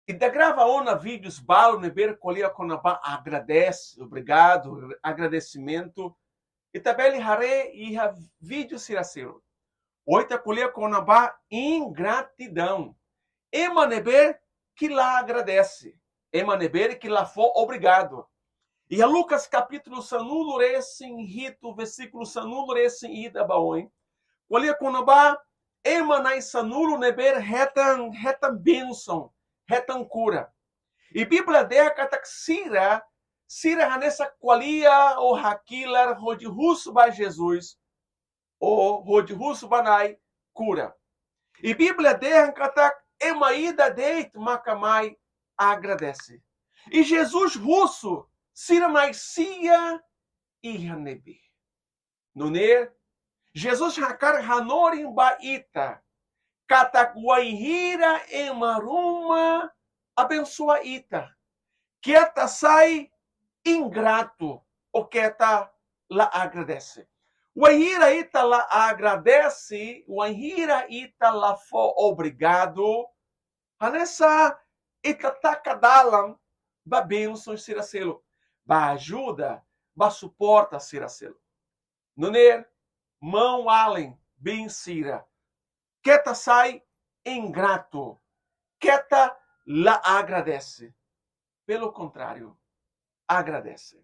E da grava ona vídeos balo ne ver colia com agradece, obrigado, agradecimento. E também hare e vídeo siracero. Oita colia com ingratidão. Emaneber que lá agradece. Emaneber que lá for obrigado. E a Lucas capítulo sanulo recém rito, versículo sanulo recém ida baoin. Colia com emanai sanulo neber retan bênção, retan cura. E Bíblia dea katak sira hanessa qualia o hakilar rodihus ba Jesus, o rodihus banai cura. E Bíblia dea katak emaida deit makamai agradece. E Jesus russo sira naisia e hanebe. Nuner Jesus hakar hanorim baita kataguaihira emaruma abençoa ita. Quieta sai ingrato, o quieta la agradece. O Ahira ita la agradece, o Ahira ita la for obrigado. Hanessa ita takadalam ba bênção siracelo, ba ajuda, ba suporta siracelo. Nuner, mão além, bem sira. Quieta sai ingrato, quieta la agradece. Pelo contrário, agradece.